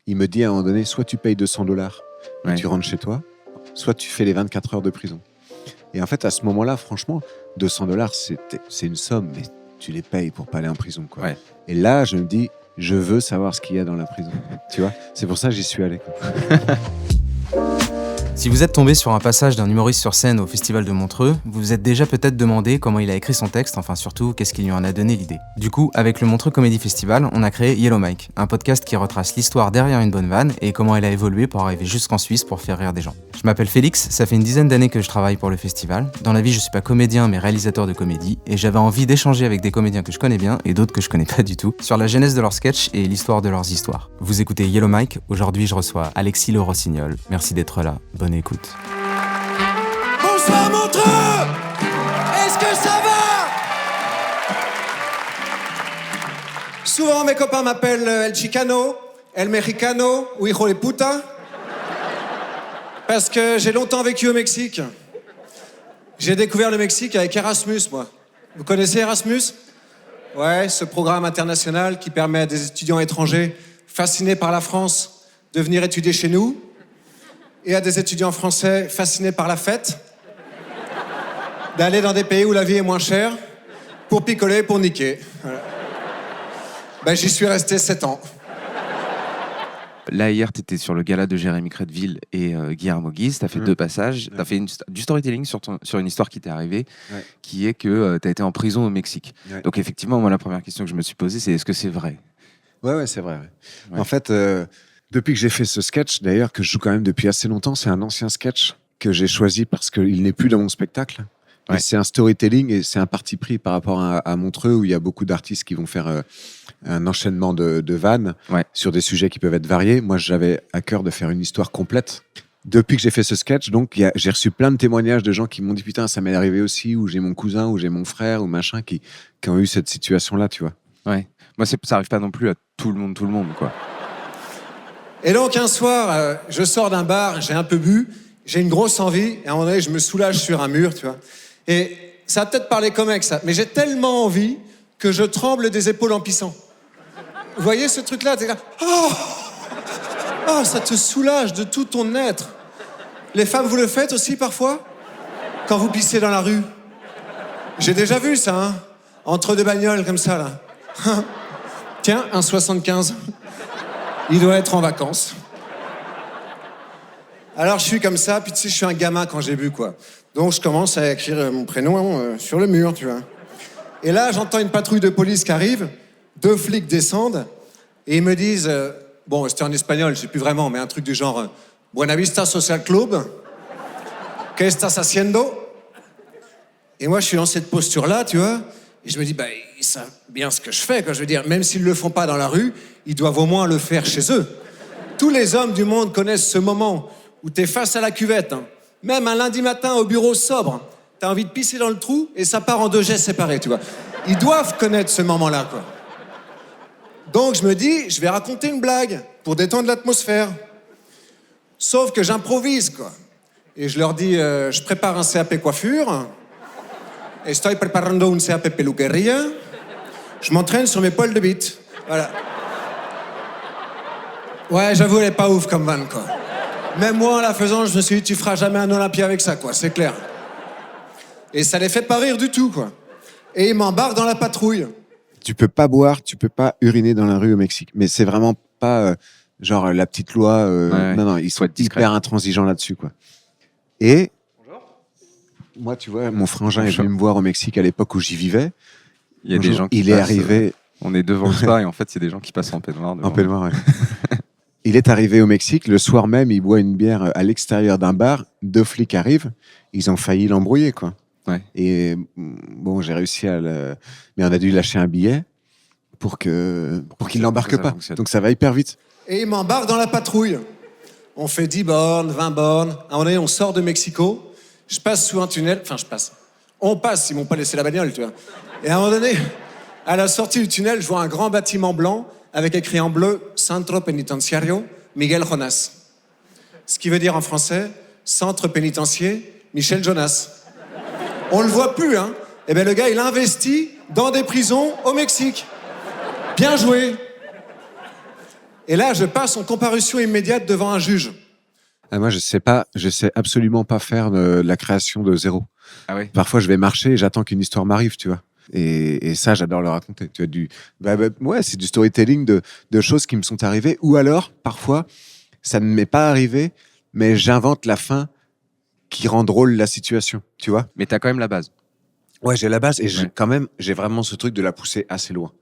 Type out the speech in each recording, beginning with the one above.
il me dit à un moment donné, soit tu payes $200 et tu rentres chez toi, soit tu fais les 24 heures de prison. Et en fait, à ce moment-là, franchement, $200, c'est une somme, mais tu les payes pour pas aller en prison, quoi. Ouais. Et là, je me dis, je veux savoir ce qu'il y a dans la prison. Tu vois, c'est pour ça que j'y suis allé, quoi. Si vous êtes tombé sur un passage d'un humoriste sur scène au Festival de Montreux, vous vous êtes déjà peut-être demandé comment il a écrit son texte, enfin surtout, qu'est-ce qui lui en a donné l'idée. Du coup, avec le Montreux Comedy Festival, on a créé Yellow Mike, un podcast qui retrace l'histoire derrière une bonne vanne et comment elle a évolué pour arriver jusqu'en Suisse pour faire rire des gens. Je m'appelle Félix, ça fait une dizaine d'années que je travaille pour le festival. Dans la vie, je suis pas comédien mais réalisateur de comédie et j'avais envie d'échanger avec des comédiens que je connais bien et d'autres que je connais pas du tout sur la genèse de leurs sketchs et l'histoire de leurs histoires. Vous écoutez Yellow Mike, aujourd'hui je reçois Alexis Le Rossignol. Merci d'être là, bonne écoute. Bonsoir Montreux! Est-ce que ça va? Souvent mes copains m'appellent El Chicano, El Mexicano ou Hijo de puta. Parce que j'ai longtemps vécu au Mexique. J'ai découvert le Mexique avec Erasmus, moi. Vous connaissez Erasmus? Ouais, ce programme international qui permet à des étudiants étrangers fascinés par la France de venir étudier chez nous et à des étudiants français fascinés par la fête d'aller dans des pays où la vie est moins chère pour picoler, pour niquer. Voilà. Ben, j'y suis resté 7 ans. Là, hier, tu étais sur le gala de Jérémy Crédville et Guillermo Guise. Tu as fait 2 passages. Tu as fait du storytelling sur une histoire qui t'est arrivée, qui est que tu as été en prison au Mexique. Ouais. Donc, effectivement, moi, la première question que je me suis posée, c'est est-ce que c'est vrai? Ouais, c'est vrai. Ouais. En fait, depuis que j'ai fait ce sketch, d'ailleurs, que je joue quand même depuis assez longtemps, c'est un ancien sketch que j'ai choisi parce qu'il n'est plus dans mon spectacle. Ouais. Et c'est un storytelling et c'est un parti pris par rapport à Montreux où il y a beaucoup d'artistes qui vont faire un enchaînement de vannes sur des sujets qui peuvent être variés. Moi, j'avais à cœur de faire une histoire complète. Depuis que j'ai fait ce sketch, donc, j'ai reçu plein de témoignages de gens qui m'ont dit « Putain, ça m'est arrivé aussi » ou « J'ai mon cousin » ou « J'ai mon frère » ou machin qui ont eu cette situation-là, tu vois. Ouais. Moi, ça n'arrive pas non plus à tout le monde, quoi. Et donc, un soir, je sors d'un bar, j'ai un peu bu, j'ai une grosse envie, et à un moment donné, je me soulage sur un mur, tu vois. Et ça a peut-être parlé comme mec, ça, mais j'ai tellement envie que je tremble des épaules en pissant. Vous voyez ce truc-là? T'es là, oh, ça te soulage de tout ton être. Les femmes, vous le faites aussi parfois? Quand vous pissez dans la rue? J'ai déjà vu ça, hein? Entre deux bagnoles comme ça, là. Tiens, un 75. Il doit être en vacances. Alors je suis comme ça, puis tu sais, je suis un gamin quand j'ai bu, quoi. Donc je commence à écrire mon prénom sur le mur, tu vois. Et là, j'entends une patrouille de police qui arrive, 2 flics descendent, et ils me disent, bon, c'était en espagnol, je sais plus vraiment, mais un truc du genre, Buena Vista Social Club, ¿Qué estás haciendo? Et moi, je suis dans cette posture-là, tu vois, et je me dis, bah, ils savent bien ce que je fais, quoi. Je veux dire, même s'ils le font pas dans la rue, ils doivent au moins le faire chez eux. Tous les hommes du monde connaissent ce moment où t'es face à la cuvette, hein. Même un lundi matin au bureau sobre, t'as envie de pisser dans le trou et ça part en 2 jets séparés, tu vois. Ils doivent connaître ce moment-là, quoi. Donc je me dis, je vais raconter une blague pour détendre l'atmosphère. Sauf que j'improvise, quoi. Et je leur dis, je prépare un CAP coiffure. Estoy preparando un CAP peluquería. Je m'entraîne sur mes poils de bite. Voilà. Ouais, j'avoue, elle est pas ouf comme vanne, quoi. Même moi, en la faisant, je me suis dit, tu feras jamais un Olympia avec ça, quoi, c'est clair. Et ça les fait pas rire du tout, quoi. Et ils m'embarquent dans la patrouille. Tu peux pas boire, tu peux pas uriner dans la rue au Mexique. Mais c'est vraiment pas genre la petite loi. Non, ils sont hyper intransigeants là-dessus, quoi. Et moi, tu vois, mon frangin est venu me voir au Mexique à l'époque où j'y vivais. Il y a des gens qui passent, est arrivé. On est devant le spa et en fait, il y a des gens qui passent en peignoir. En peignoir, ouais. Il est arrivé au Mexique, le soir même, il boit une bière à l'extérieur d'un bar, 2 flics arrivent, ils ont failli l'embrouiller, quoi. Ouais. Et bon, j'ai réussi à le... Mais on a dû lâcher un billet pour qu'il l'embarque pas. Donc ça va hyper vite. Et ils m'embarquent dans la patrouille. On fait 10 bornes, 20 bornes. À un moment donné, on sort de Mexico. Je passe sous un tunnel. Enfin, je passe. On passe, ils m'ont pas laissé la bagnole, tu vois. Et à un moment donné, à la sortie du tunnel, je vois un grand bâtiment blanc avec écrit en bleu « Centro Penitenciario Miguel Jonas ». Ce qui veut dire en français « Centre pénitentiaire Michel Jonas ». On le voit plus, hein. Eh bien, le gars, il investit dans des prisons au Mexique. Bien joué. Et là, je passe en comparution immédiate devant un juge. Ah, moi, je sais absolument pas faire de la création de zéro. Ah oui. Parfois, je vais marcher et j'attends qu'une histoire m'arrive, tu vois. Et ça, j'adore le raconter. Tu vois, ouais, c'est du storytelling de choses qui me sont arrivées. Ou alors, parfois, ça ne m'est pas arrivé, mais j'invente la fin qui rend drôle la situation, tu vois. Mais t'as quand même la base. Ouais, j'ai la base et Ouais. j'ai vraiment ce truc de la pousser assez loin.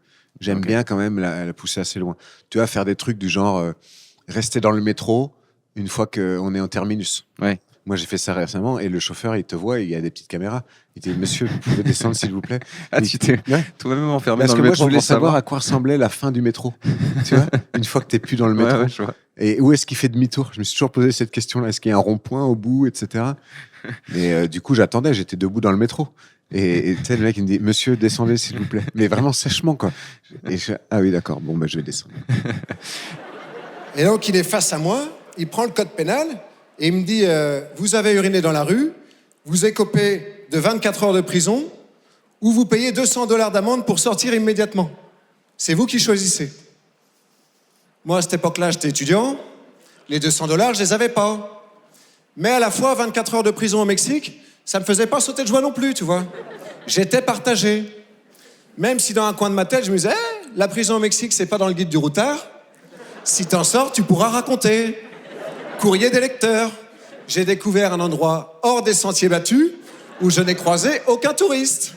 J'aime Ok. bien quand même la pousser assez loin. Tu vois, faire des trucs du genre rester dans le métro une fois qu'on est en terminus. Ouais. Moi, j'ai fait ça récemment et le chauffeur, il te voit, il y a des petites caméras. Il dit, monsieur, vous pouvez descendre s'il vous plaît. Ah, tu t'es Ouais. toi-même enfermé Parce dans que le moi, métro je voulais pour savoir savoir. à quoi ressemblait la fin du métro. Tu vois, une fois que t'es plus dans le métro. Ouais, ouais, je vois. Et où est-ce qu'il fait demi-tour? Je me suis toujours posé cette question-là. Est-ce qu'il y a un rond-point au bout, etc. Et du coup, j'attendais, j'étais debout dans le métro. Et tu sais, le mec, il me dit, monsieur, descendez, s'il vous plaît. Mais vraiment sèchement, quoi. Ah oui, d'accord, bon, bah, je vais descendre. Et donc, il est face à moi, il prend le code pénal et il me dit vous avez uriné dans la rue, vous écopez de 24 heures de prison ou vous payez $200 d'amende pour sortir immédiatement. C'est vous qui choisissez. Moi, à cette époque-là, j'étais étudiant. Les $200, je les avais pas. Mais à la fois, 24 heures de prison au Mexique, ça me faisait pas sauter de joie non plus, tu vois. J'étais partagé. Même si dans un coin de ma tête, je me disais la prison au Mexique, c'est pas dans le guide du routard. Si t'en sors, tu pourras raconter. Courrier des lecteurs. J'ai découvert un endroit hors des sentiers battus où je n'ai croisé aucun touriste.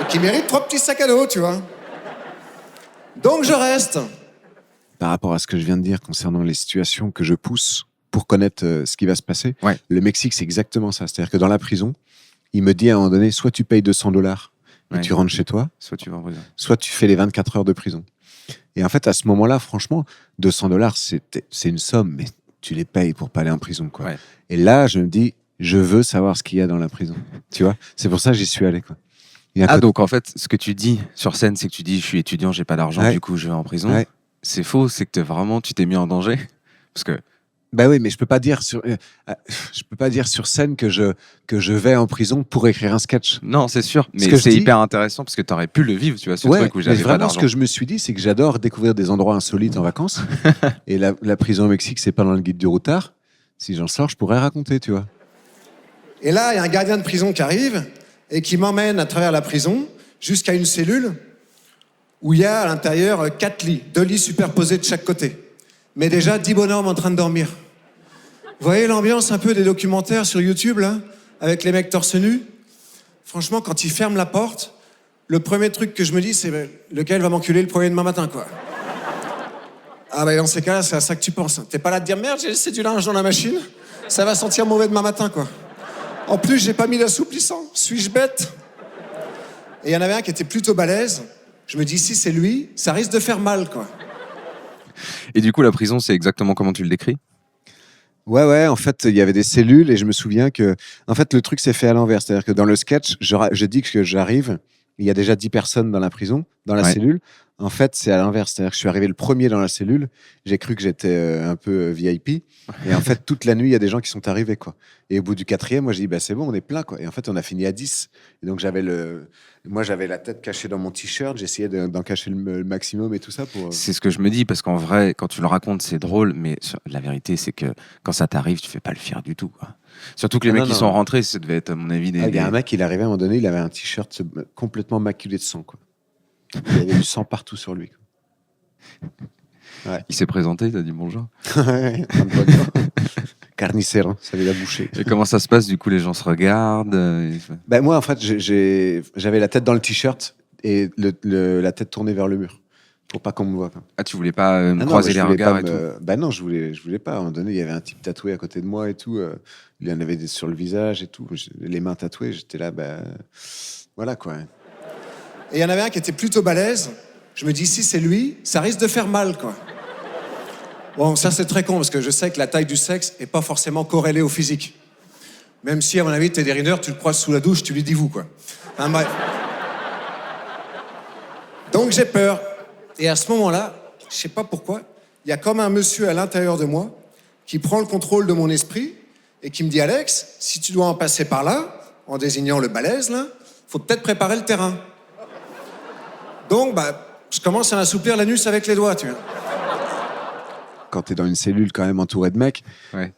Et qui mérite 3 petits sacs à dos, tu vois. Donc je reste. Par rapport à ce que je viens de dire concernant les situations que je pousse pour connaître ce qui va se passer, Ouais. le Mexique, c'est exactement ça. C'est-à-dire que dans la prison, il me dit à un moment donné, soit tu payes $200 et Ouais. tu rentres chez toi, Soit tu vas en prison. soit tu fais les 24 heures de prison. Et en fait, à ce moment-là, franchement, $200, c'est une somme, mais tu les payes pour pas aller en prison, quoi. Ouais. Et là, je me dis, je veux savoir ce qu'il y a dans la prison. Tu vois, c'est pour ça que j'y suis allé, quoi. Il y a un Ah, côté- donc en fait, ce que tu dis sur scène, c'est que tu dis je suis étudiant, j'ai pas d'argent, Ouais. du coup je vais en prison. Ouais. C'est faux, c'est que tu t'es mis en danger. Parce que Bah oui, mais je peux pas dire sur scène que je vais en prison pour écrire un sketch. non, c'est sûr, Ce mais que je c'est dis- hyper intéressant parce que t'aurais pu le vivre, tu vois, ce Ouais, truc où mais j'avais pas vraiment, ce d'argent. que je me suis dit, c'est que j'adore découvrir des endroits insolites en vacances. Et la prison au Mexique, c'est pas dans le guide du routard. Si j'en sors, je pourrais raconter, tu vois. Et là, il y a un gardien de prison qui arrive et qui m'emmène à travers la prison jusqu'à une cellule où il y a à l'intérieur 4 lits, 2 lits superposés de chaque côté. Mais déjà 10 bonhommes en train de dormir. Vous voyez l'ambiance un peu des documentaires sur YouTube, là, avec les mecs torse nu? Franchement, quand ils ferment la porte, le premier truc que je me dis, c'est lequel va m'enculer le premier demain matin, quoi. Ah bah dans ces cas-là, c'est à ça que tu penses. T'es pas là de dire merde, j'ai laissé du linge dans la machine, ça va sentir mauvais demain matin, quoi. En plus, j'ai pas mis l'assouplissant, suis-je bête? Et il y en avait un qui était plutôt balèze. Je me dis, si c'est lui, ça risque de faire mal, quoi. Et du coup, la prison, c'est exactement comment tu le décris? Ouais, en fait, il y avait des cellules et je me souviens que, en fait, le truc s'est fait à l'envers. C'est-à-dire que dans le sketch, je dis que j'arrive, il y a déjà 10 personnes dans la prison, dans la Ouais. cellule. En fait, c'est à l'inverse. C'est-à-dire que je suis arrivé le premier dans la cellule, j'ai cru que j'étais un peu VIP. Et en fait, toute la nuit, il y a des gens qui sont arrivés, quoi. Et au bout du 4e, moi, j'ai dit, bah, c'est bon, on est plein, quoi. Et en fait, on a fini à 10. Et donc, moi, j'avais la tête cachée dans mon t-shirt, j'essayais d'en cacher le maximum et tout ça pour. C'est ce que je me dis, parce qu'en vrai, quand tu le racontes, c'est drôle, mais la vérité, c'est que quand ça t'arrive, tu fais pas le fier du tout, quoi. Surtout que les Ah, mecs non, qui non. sont rentrés, ça devait être, à mon avis, Il y a un mec, il arrivait à un moment donné, il avait un t-shirt complètement maculé de sang, quoi. Il y avait du sang partout sur lui, quoi. Il s'est présenté, il t'a dit bonjour. Carnicero, ça avait la bouchée. Et comment ça se passe, du coup, les gens se regardent Ben moi, en fait, j'avais la tête dans le t-shirt et la tête tournée vers le mur pour pas qu'on me voie, quoi. Ah, tu voulais pas Ah non, croiser mais je les voulais regards pas et tout? Ben non, je voulais pas. À un moment donné, il y avait un type tatoué à côté de moi et tout. Il y en avait sur le visage et tout. Les mains tatouées, j'étais là, voilà, quoi. Et il y en avait un qui était plutôt balèze. Je me dis, si c'est lui, ça risque de faire mal, quoi. Bon, ça c'est très con, parce que je sais que la taille du sexe est pas forcément corrélée au physique. Même si, à mon avis, Teddy Riner, tu le croises sous la douche, tu lui dis vous, quoi. Hein, bref. Donc j'ai peur. Et à ce moment-là, je sais pas pourquoi, il y a comme un monsieur à l'intérieur de moi qui prend le contrôle de mon esprit et qui me dit, Alex, si tu dois en passer par là, en désignant le balèze, là, faut peut-être préparer le terrain. Donc, je commence à assouplir l'anus avec les doigts, tu vois. quand t'es dans une cellule quand même entouré de mecs, Ouais.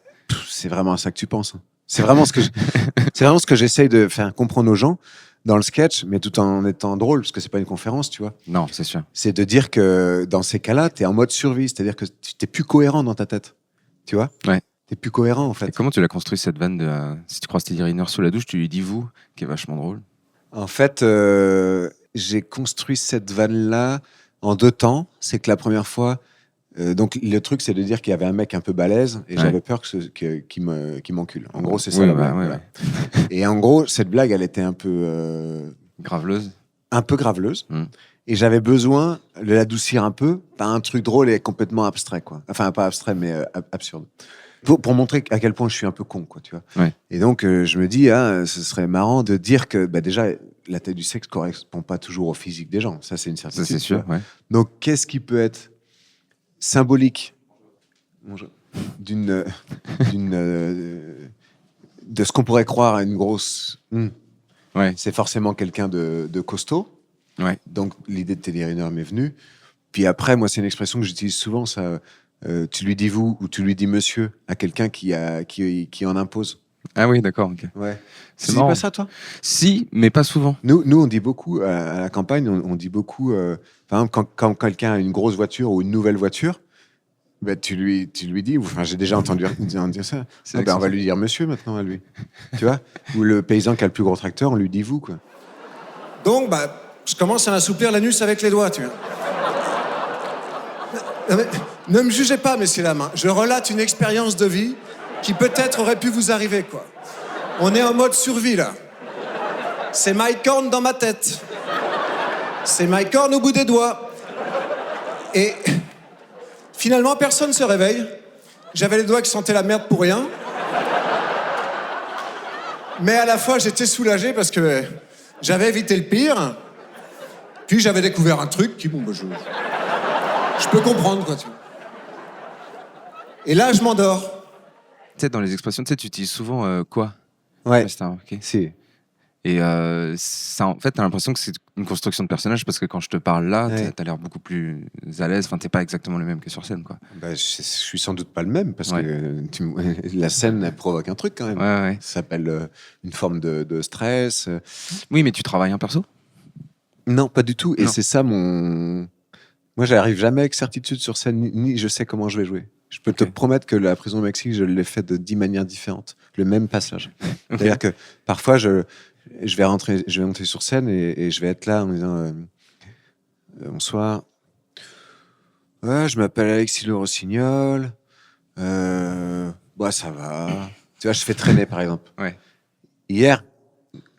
c'est vraiment à ça que tu penses. Hein. C'est vraiment ce que j'essaye de faire comprendre aux gens dans le sketch, mais tout en étant drôle, parce que c'est pas une conférence, tu vois. Non, c'est sûr. C'est de dire que dans ces cas-là, t'es en mode survie, c'est-à-dire que t'es plus cohérent dans ta tête, tu vois. Ouais. T'es plus cohérent en Et fait. comment tu l'as construit cette vanne de si tu croises Teddy Riner sous la douche, tu lui dis vous, qui est vachement drôle. En fait, j'ai construit cette vanne-là en 2 temps. C'est que la première fois, donc le truc, c'est de dire qu'il y avait un mec un peu balèze et j'avais peur qu'il m'encule. En gros, c'est ça. Oui, la bah, blague, ouais, voilà. Et en gros, cette blague, elle était un peu Graveleuse. graveleuse. Mm. Et j'avais besoin de l'adoucir un peu par un truc drôle et complètement abstrait, quoi. Enfin, pas abstrait, mais absurde. Pour montrer à quel point je suis un peu con, quoi, tu vois. Ouais. Et donc, je me dis, ce serait marrant de dire que, déjà, la taille du sexe correspond pas toujours au physique des gens. Ça, c'est une certitude. Ça, c'est sûr, ouais. Donc, qu'est-ce qui peut être symbolique d'une, de ce qu'on pourrait croire à une grosse... Ouais. C'est forcément quelqu'un de costaud. Ouais. Donc, l'idée de Teddy Riner m'est venue. Puis après, moi, c'est une expression que j'utilise souvent, ça. Tu lui dis vous ou tu lui dis monsieur à quelqu'un qui en impose. Ah oui, d'accord. Ok. Ouais. C'est Tu dis marrant. pas ça, toi? Si, mais pas souvent. Nous, on dit beaucoup, à la campagne, on dit beaucoup, par exemple, quand quelqu'un a une grosse voiture ou une nouvelle voiture, tu lui dis, enfin, j'ai déjà entendu dire ça. C'est On va lui dire monsieur maintenant à lui. Tu vois? Ou le paysan qui a le plus gros tracteur, on lui dit vous, quoi. Donc, je commence à assouplir l'anus avec les doigts, tu vois. Non, mais, ne me jugez pas, messieurs dames. Hein. Je relate une expérience de vie qui peut-être aurait pu vous arriver, quoi. On est en mode survie, là. C'est Mike Horn dans ma tête. C'est Mike Horn au bout des doigts. Et finalement, personne ne se réveille. J'avais les doigts qui sentaient la merde pour rien. Mais à la fois, j'étais soulagé parce que j'avais évité le pire. Puis j'avais découvert un truc qui, je peux comprendre, quoi, tu vois. Et là, je m'endors. Tu sais, dans les expressions, tu utilises souvent quoi. Ouais. C'est ok. Si. Et ça, en fait, t'as l'impression que c'est une construction de personnage parce que quand je te parle là, Ouais. t'as l'air beaucoup plus à l'aise. Enfin, t'es pas exactement le même que sur scène, quoi. Je suis sans doute pas le même parce Ouais. que la scène, elle provoque un truc quand même. Ouais. Ça s'appelle une forme de stress. Oui, mais tu travailles en perso. Non, pas du tout. Et Non. c'est ça mon. Moi, j'arrive jamais avec certitude sur scène, ni je sais comment je vais jouer. Je peux te promettre que la prison au Mexique, je l'ai fait de 10 manières différentes. Le même passage. Okay. C'est-à-dire que parfois, je vais monter sur scène et je vais être là en me disant bonsoir. Ouais, je m'appelle Alexis Le Rossignol. Ça va. Tu vois, je fais traîner, par exemple. Ouais. Hier,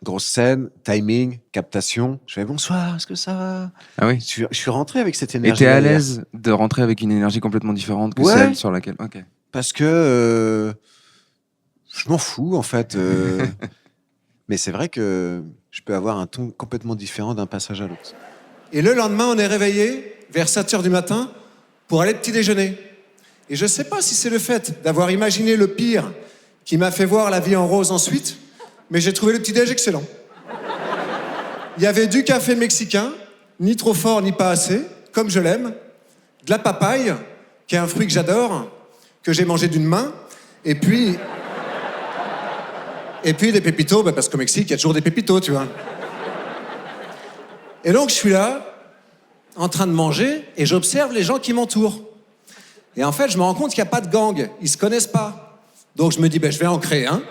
grosse scène, timing, captation. Je fais bonsoir, est-ce que ça va? Ah oui. Je suis rentré avec cette Et énergie. t'es à l'aise de rentrer avec une énergie complètement différente que Ouais. celle sur laquelle. Ok. Parce que je m'en fous, en fait. Mais c'est vrai que je peux avoir un ton complètement différent d'un passage à l'autre. Et le lendemain, on est réveillé vers 7h du matin pour aller petit déjeuner. Et je sais pas si c'est le fait d'avoir imaginé le pire qui m'a fait voir la vie en rose ensuite, mais j'ai trouvé le petit déj excellent. Il y avait du café mexicain, ni trop fort ni pas assez, comme je l'aime, de la papaye, qui est un fruit que j'adore, que j'ai mangé d'une main, et puis des pépitos, parce qu'au Mexique, il y a toujours des pépitos, tu vois. Et donc, je suis là, en train de manger, et j'observe les gens qui m'entourent. Et en fait, je me rends compte qu'il n'y a pas de gang, ils se connaissent pas. Donc, je me dis, je vais en créer un.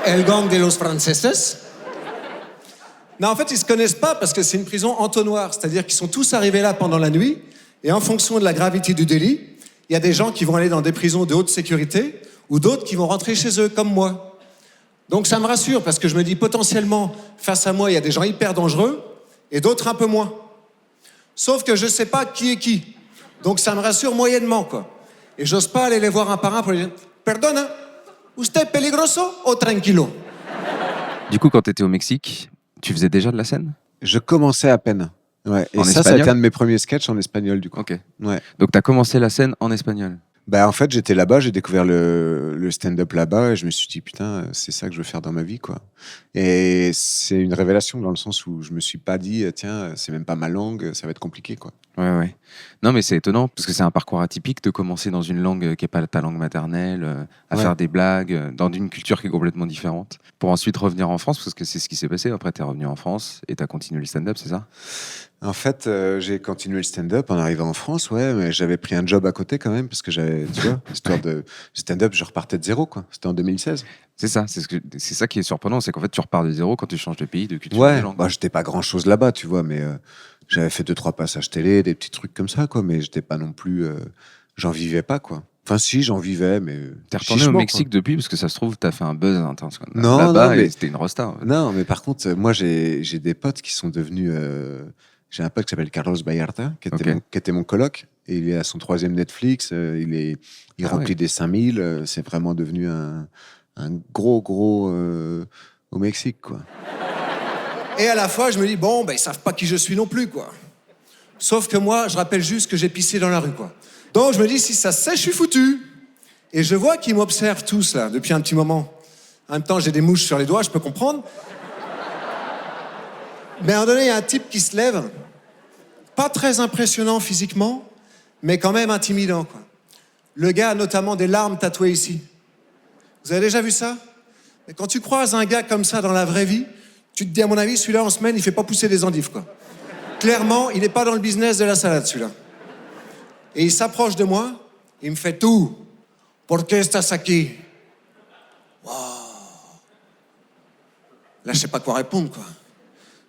El gang de los franceses. Non, en fait, ils se connaissent pas parce que c'est une prison entonnoir, c'est-à-dire qu'ils sont tous arrivés là pendant la nuit, et en fonction de la gravité du délit, il y a des gens qui vont aller dans des prisons de haute sécurité, ou d'autres qui vont rentrer chez eux, comme moi. Donc ça me rassure, parce que je me dis potentiellement, face à moi, il y a des gens hyper dangereux, et d'autres un peu moins. Sauf que je sais pas qui est qui. Donc ça me rassure moyennement, quoi. Et j'ose pas aller les voir un par un pour les dire « Perdona, usted peligroso o tranquilo ?» Du coup, quand t'étais au Mexique, tu faisais déjà de la scène? Je commençais à peine. Ouais. Et En ça a espagnol été un de mes premiers sketchs en espagnol, du coup. Ok. Ouais. Donc t'as commencé la scène en espagnol. Bah, en fait, j'étais là-bas, j'ai découvert le stand-up là-bas et je me suis dit, putain, c'est ça que je veux faire dans ma vie, quoi. Et c'est une révélation dans le sens où je me suis pas dit, tiens, c'est même pas ma langue, ça va être compliqué, quoi. Ouais. Non, mais c'est étonnant parce que c'est un parcours atypique de commencer dans une langue qui n'est pas ta langue maternelle, à Ouais. faire des blagues dans une culture qui est complètement différente, pour ensuite revenir en France parce que c'est ce qui s'est passé. Après, tu es revenu en France et tu as continué le stand-up, c'est ça? En fait, j'ai continué le stand-up en arrivant en France, ouais, mais j'avais pris un job à côté quand même parce que j'avais, tu vois, histoire de stand-up, je repartais de zéro, quoi. C'était en 2016. C'est ça, c'est ça qui est surprenant, c'est qu'en fait, tu repars de zéro quand tu changes de pays, de culture, de Ouais, langue. bah, j'étais pas grand-chose là-bas, tu vois, mais j'avais fait 2-3 passages télé, des petits trucs comme ça, quoi, mais j'étais pas non plus, j'en vivais pas, quoi. Enfin, si, j'en vivais, mais T'es retourné au chichement, Mexique depuis parce que ça se trouve, t'as fait un buzz international Non, là-bas non, et mais c'était une rosta. non, mais par contre, moi, j'ai des potes qui sont devenus. J'ai un pote qui s'appelle Carlos Vallarta, Ok. qui était mon coloc. Et il est à son 3e Netflix. Il Ah remplit ouais. des 5000. C'est vraiment devenu un gros au Mexique, quoi. Et à la fois, je me dis, bon, ben, ils savent pas qui je suis non plus, quoi. Sauf que moi, je rappelle juste que j'ai pissé dans la rue, quoi. Donc je me dis, si ça sèche, je suis foutu. Et je vois qu'ils m'observent tous, là, depuis un petit moment. En même temps, j'ai des mouches sur les doigts, je peux comprendre. Mais à un moment donné, il y a un type qui se lève, pas très impressionnant physiquement, mais quand même intimidant, quoi. Le gars a notamment des larmes tatouées ici. Vous avez déjà vu ça? Et quand tu croises un gars comme ça dans la vraie vie, tu te dis, à mon avis, celui-là, en semaine, il fait pas pousser des endives, quoi. Clairement, il n'est pas dans le business de la salade, celui-là. Et il s'approche de moi, il me fait tout. ¿Por qué estás aquí? Wow. Là, je sais pas quoi répondre, quoi.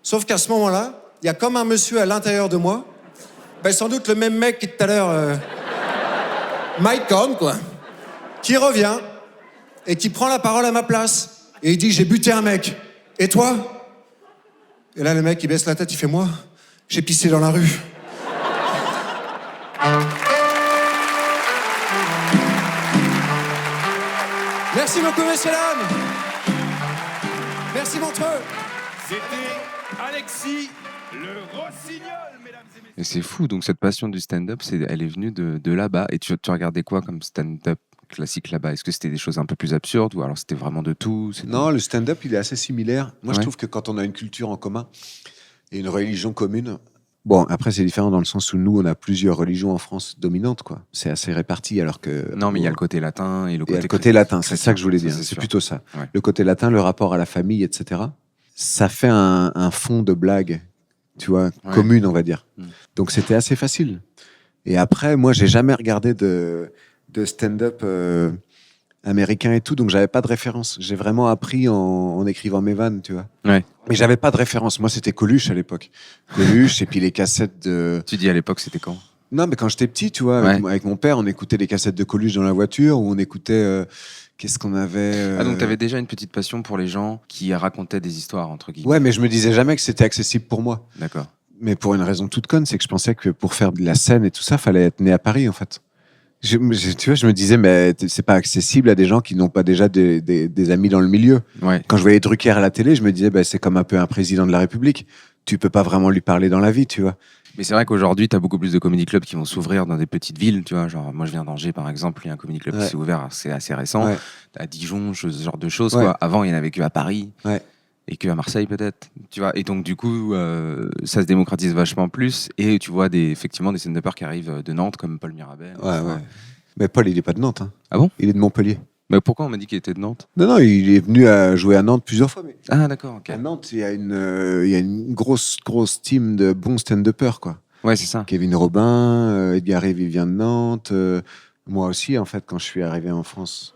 Sauf qu'à ce moment-là, il y a comme un monsieur à l'intérieur de moi, ben, sans doute le même mec qui tout à l'heure, Mike Horn, quoi, qui revient et qui prend la parole à ma place. Et il dit, j'ai buté un mec. Et toi? Et là, le mec, il baisse la tête, il fait, moi, j'ai pissé dans la rue. Merci beaucoup, messieurs, dames. Merci, Montreux. C'était Alexis le Rossignol, mesdames et messieurs. Et c'est fou, donc cette passion du stand-up, elle est venue de là-bas. Et tu regardais quoi comme stand-up classique là-bas? Est-ce que c'était des choses un peu plus absurdes ou alors c'était vraiment de tout? Non, le stand-up, il est assez similaire. Moi, je Ouais. trouve que quand on a une culture en commun et une religion commune. Bon, après, c'est différent dans le sens où nous, on a plusieurs religions en France dominantes, quoi. C'est assez réparti, alors que. Non, mais il y a le côté latin et le Il y a côté, le côté latin, c'est chrétien. ça que je voulais dire. Ça, C'est sûr. plutôt ça. Ouais. Le côté latin, le rapport à la famille, etc. Ça fait un fond de blague, tu vois, Ouais. commune, on va dire. Mm. Donc c'était assez facile. Et après, moi, j'ai jamais regardé de stand-up américain et tout, donc j'avais pas de référence. J'ai vraiment appris en écrivant mes vannes, tu vois. Ouais. Mais j'avais pas de référence. Moi, c'était Coluche à l'époque. Coluche, et puis les cassettes de. Tu dis à l'époque, c'était quand? Non, mais quand j'étais petit, tu vois, avec mon père, on écoutait les cassettes de Coluche dans la voiture, ou on écoutait. Qu'est-ce qu'on avait Ah, donc tu avais déjà une petite passion pour les gens qui racontaient des histoires, entre guillemets. Ouais, mais je me disais jamais que c'était accessible pour moi. D'accord. Mais pour une raison toute conne, c'est que je pensais que pour faire de la scène et tout ça, fallait être né à Paris, en fait. Tu vois, je me disais, mais c'est pas accessible à des gens qui n'ont pas déjà des amis dans le milieu. Ouais. Quand je voyais Drucker à la télé, je me disais, c'est comme un peu un président de la République. Tu peux pas vraiment lui parler dans la vie, tu vois. Mais c'est vrai qu'aujourd'hui, tu as beaucoup plus de comedy clubs qui vont s'ouvrir dans des petites villes, tu vois. Genre, moi, je viens d'Angers, par exemple, il y a un comedy club Ouais. qui s'est ouvert, c'est assez récent. Ouais. À Dijon, ce genre de choses, Ouais. quoi. Avant, il n'y en avait que à Paris. Ouais. Et que à Marseille, peut-être. Tu vois. Et donc, du coup, ça se démocratise vachement plus. Et tu vois effectivement des stand-uppers qui arrivent de Nantes, comme Paul Mirabel. Ouais, ouais. Mais Paul, il est pas de Nantes. Hein. Ah bon? Il est de Montpellier. Mais pourquoi on m'a dit qu'il était de Nantes? Non, il est venu à jouer à Nantes plusieurs fois. Mais Ah, d'accord, ok. à Nantes, il y a une grosse team de bons stand-uppers, quoi. Ouais, c'est ça. Kevin Robin, Edgar Rive, il vient de Nantes. Moi aussi, en fait, quand je suis arrivé en France,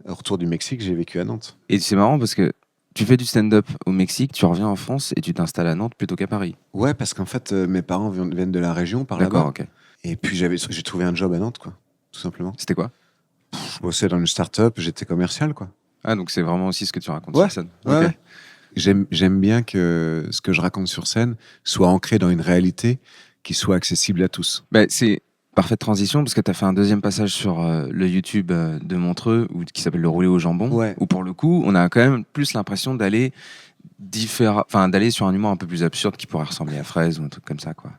au retour du Mexique, j'ai vécu à Nantes. Et c'est marrant parce que tu fais du stand-up au Mexique, tu reviens en France et tu t'installes à Nantes plutôt qu'à Paris. Ouais, parce qu'en fait, mes parents viennent de la région, par D'accord, là-bas. ok. Et puis, j'ai trouvé un job à Nantes, quoi, tout simplement. C'était quoi? Je bossais dans une start-up, j'étais commercial, quoi. Ah, donc c'est vraiment aussi ce que tu racontes Ouais. sur scène. Ouais. Ok. J'aime bien que ce que je raconte sur scène soit ancré dans une réalité qui soit accessible à tous. Bah, c'est parfaite transition parce que tu as fait un deuxième passage sur le YouTube de Montreux qui s'appelle Le Roulé au jambon. Ouais. Où pour le coup, on a quand même plus l'impression d'aller sur un humour un peu plus absurde qui pourrait ressembler à Fraise ou un truc comme ça, quoi.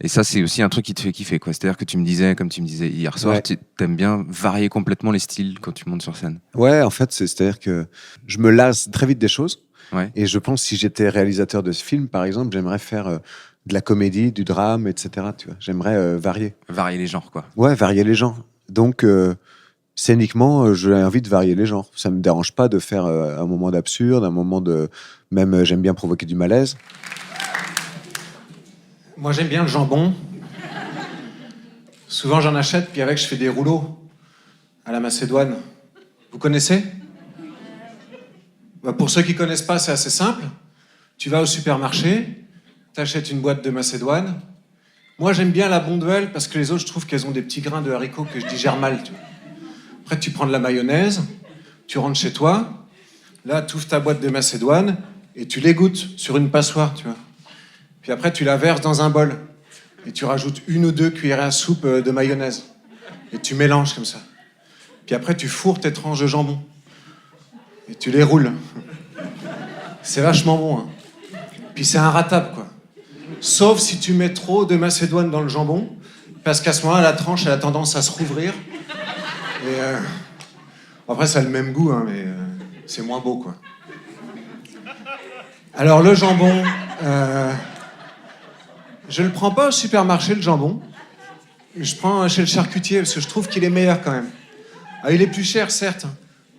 Et ça, c'est aussi un truc qui te fait kiffer, quoi. C'est-à-dire que comme tu me disais hier soir, Ouais. tu aimes bien varier complètement les styles quand tu montes sur scène. Ouais, en fait, c'est-à-dire que je me lasse très vite des choses. Ouais. Et je pense, si j'étais réalisateur de ce film, par exemple, j'aimerais faire de la comédie, du drame, etc. Tu vois, j'aimerais varier. Varier les genres, quoi. Ouais, varier les genres. Donc, scéniquement, j'ai envie de varier les genres. Ça me dérange pas de faire un moment d'absurde, un moment de... Même, j'aime bien provoquer du malaise. Moi, j'aime bien le jambon. Souvent, j'en achète, puis avec, je fais des rouleaux à la Macédoine. Vous connaissez? Bah, pour ceux qui connaissent pas, c'est assez simple. Tu vas au supermarché, t'achètes une boîte de Macédoine. Moi, j'aime bien la Bonduelle parce que les autres, je trouve qu'elles ont des petits grains de haricots que je digère mal. Tu vois. Après, tu prends de la mayonnaise, tu rentres chez toi, là, tu ouvres ta boîte de Macédoine et tu l'égouttes sur une passoire, tu vois. Puis après, tu la verses dans un bol et tu rajoutes 1 ou 2 cuillerées à soupe de mayonnaise. Et tu mélanges comme ça. Puis après, tu fourres tes tranches de jambon. Et tu les roules. C'est vachement bon. Hein. Puis c'est inratable, quoi. Sauf si tu mets trop de Macédoine dans le jambon, parce qu'à ce moment-là, la tranche, elle a tendance à se rouvrir. Et après, ça a le même goût, hein, mais c'est moins beau, quoi. Alors, le jambon... je le prends pas au supermarché, le jambon. Je prends chez le charcutier, parce que je trouve qu'il est meilleur, quand même. Ah, il est plus cher, certes.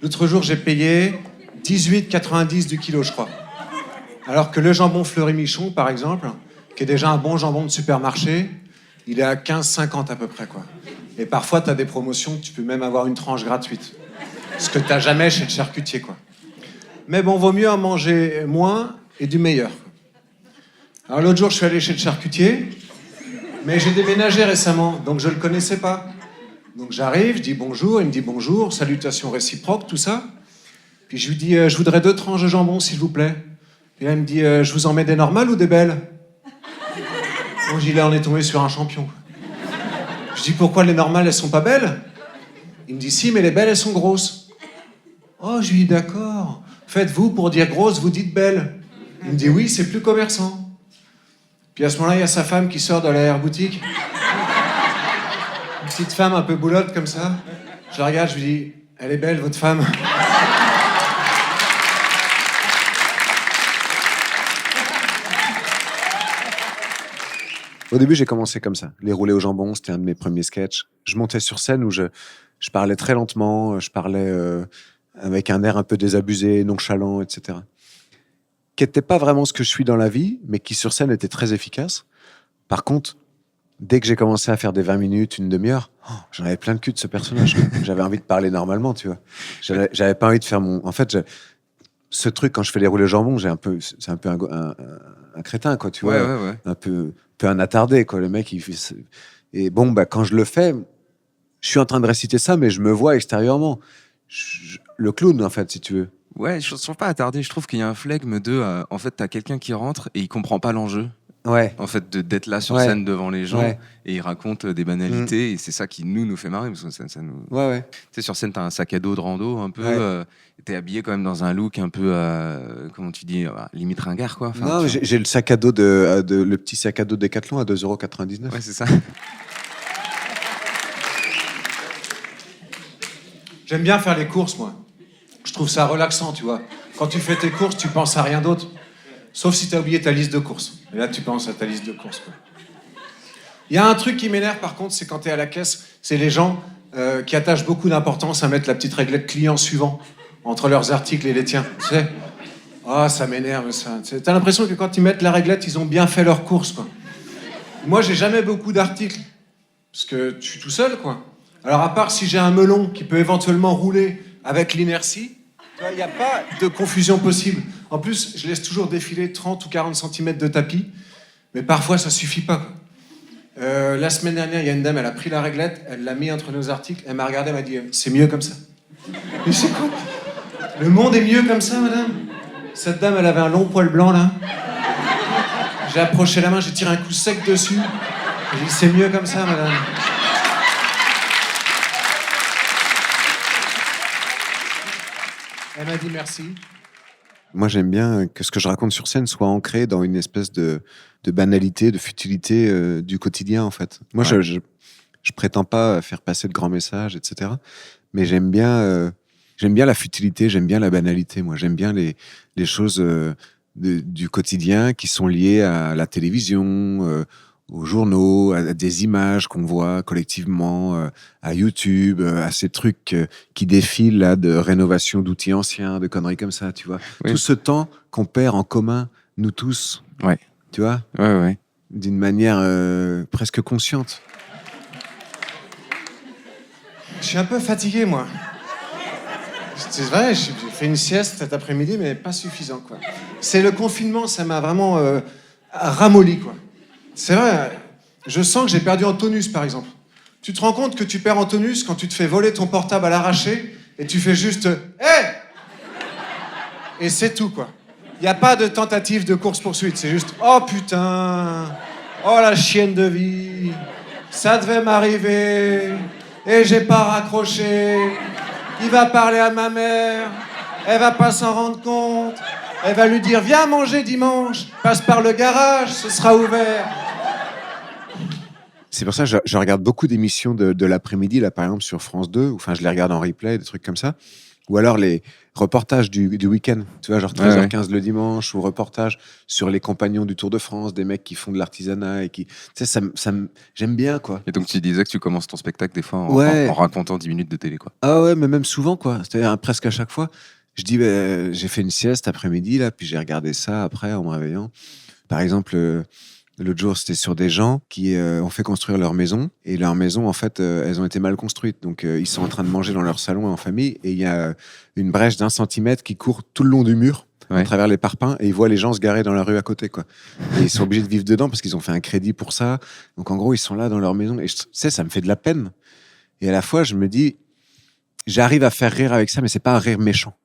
L'autre jour, j'ai payé 18,90 du kilo, je crois. Alors que le jambon Fleury-Michon, par exemple, qui est déjà un bon jambon de supermarché, il est à 15,50 à peu près, quoi. Et parfois, tu as des promotions, tu peux même avoir une tranche gratuite. Ce que tu n'as jamais chez le charcutier, quoi. Mais bon, vaut mieux en manger moins et du meilleur. Alors l'autre jour, je suis allé chez le charcutier, mais j'ai déménagé récemment, donc je le connaissais pas. Donc j'arrive, je dis bonjour, il me dit bonjour, salutations réciproques, tout ça. Puis je lui dis, je voudrais 2 tranches de jambon, s'il vous plaît. Puis là, il me dit, je vous en mets des normales ou des belles? Bon, je dis, là, on est tombé sur un champion. Je dis, pourquoi les normales, elles sont pas belles? Il me dit, si, mais les belles, elles sont grosses. Oh, je lui dis, d'accord. Faites-vous, pour dire grosse, vous dites belle. Il me dit, oui, c'est plus commerçant. Puis à ce moment-là, il y a sa femme qui sort de l'arrière-boutique. Une petite femme un peu boulotte comme ça. Je la regarde, je lui dis, elle est belle, votre femme. Au début, j'ai commencé comme ça. Les roulés au jambon, c'était un de mes premiers sketchs. Je montais sur scène où je parlais très lentement, je parlais avec un air un peu désabusé, nonchalant, etc. Qui n'était pas vraiment ce que je suis dans la vie, mais qui sur scène était très efficace. Par contre, dès que j'ai commencé à faire des 20 minutes, une demi-heure, j'en avais plein le cul de ce personnage. J'avais envie de parler normalement, tu vois. J'avais pas envie de faire mon... En fait, ce truc, quand je fais les roulés au jambon, c'est un peu un crétin, quoi, tu vois. Ouais. Un peu un attardé, quoi. Le mec, il fait... Et bon, bah, quand je le fais, je suis en train de réciter ça, mais je me vois extérieurement. Le clown, en fait, si tu veux. Ouais, je ne trouve pas attardé. Je trouve qu'il y a un flegme de... en fait, t'as quelqu'un qui rentre et il comprend pas l'enjeu. Ouais. En fait, d'être là sur Ouais. scène devant les gens Ouais. et il raconte des banalités et c'est ça qui nous fait marrer parce que ça nous... Ouais. Tu sais, sur scène, t'as un sac à dos de rando un peu. Ouais. T'es habillé quand même dans un look un peu, comment tu dis, limite ringard, quoi. Enfin, Non, mais j'ai le sac à dos le petit sac à dos Decathlon à 2,99 €. Ouais, c'est ça. J'aime bien faire les courses, moi. Je trouve ça relaxant, tu vois. Quand tu fais tes courses, tu penses à rien d'autre. Sauf si t'as oublié ta liste de courses. Et là, tu penses à ta liste de courses, quoi. Il y a un truc qui m'énerve, par contre, c'est quand t'es à la caisse, c'est les gens qui attachent beaucoup d'importance à mettre la petite réglette client suivant entre leurs articles et les tiens. Tu sais? Ah, ça m'énerve, ça. T'as l'impression que quand ils mettent la réglette, ils ont bien fait leurs courses, quoi. Moi, j'ai jamais beaucoup d'articles. Parce que je suis tout seul, quoi. Alors, à part si j'ai un melon qui peut éventuellement rouler avec l'inertie, il n'y a pas de confusion possible. En plus, je laisse toujours défiler 30 ou 40 cm de tapis, mais parfois, ça suffit pas, quoi. La semaine dernière, il y a une dame, elle a pris la réglette, elle l'a mis entre nos articles, elle m'a regardé, elle m'a dit « C'est mieux comme ça ». Mais c'est quoi? Le monde est mieux comme ça, madame? Cette dame, elle avait un long poil blanc, là. J'ai approché la main, j'ai tiré un coup sec dessus. J'ai dit « C'est mieux comme ça, madame ». Elle m'a dit merci. Moi, j'aime bien que ce que je raconte sur scène soit ancré dans une espèce de banalité, de futilité du quotidien, en fait. Moi, Ouais. je prétends pas faire passer de grands messages, etc. Mais j'aime bien la futilité, j'aime bien la banalité. Moi, j'aime bien les choses du quotidien qui sont liées à la télévision, aux journaux, à des images qu'on voit collectivement, à YouTube, à ces trucs qui défilent là de rénovation d'outils anciens, de conneries comme ça, tu vois. Oui. Tout ce temps qu'on perd en commun, nous tous, Ouais. tu vois, Ouais. d'une manière presque consciente. Je suis un peu fatigué, moi. C'est vrai, j'ai fait une sieste cet après-midi, mais pas suffisant, quoi. C'est le confinement, ça m'a vraiment ramolli, quoi. C'est vrai, je sens que j'ai perdu en tonus, par exemple. Tu te rends compte que tu perds en tonus quand tu te fais voler ton portable à l'arraché et tu fais juste « Hé !» Et c'est tout, quoi. Il n'y a pas de tentative de course-poursuite, c'est juste « Oh putain, oh la chienne de vie, ça devait m'arriver, et j'ai pas raccroché, il va parler à ma mère, elle va pas s'en rendre compte, elle va lui dire viens manger dimanche, passe par le garage, ce sera ouvert. » C'est pour ça que je regarde beaucoup d'émissions de l'après-midi, là, par exemple, sur France 2, enfin, je les regarde en replay, des trucs comme ça. Ou alors les reportages du week-end, tu vois, genre 13h15 le dimanche, ou reportages sur les compagnons du Tour de France, des mecs qui font de l'artisanat et qui. Tu sais, j'aime bien, quoi. Et donc tu disais que tu commences ton spectacle des fois Ouais. en racontant 10 minutes de télé, quoi. Ah ouais, mais même souvent, quoi. C'est-à-dire presque à chaque fois. Je dis, j'ai fait une sieste après-midi, là, puis j'ai regardé ça après en me réveillant. Par exemple, l'autre jour, c'était sur des gens qui ont fait construire leur maison. Et leur maison, en fait, elles ont été mal construites. Donc, ils sont en train de manger dans leur salon en famille. Et il y a une brèche d'1 centimètre qui court tout le long du mur, à travers les parpaings. Et ils voient les gens se garer dans la rue à côté, quoi. Et ils sont obligés de vivre dedans parce qu'ils ont fait un crédit pour ça. Donc, en gros, ils sont là dans leur maison. Et tu sais, ça me fait de la peine. Et à la fois, je me dis, j'arrive à faire rire avec ça, mais c'est pas un rire méchant.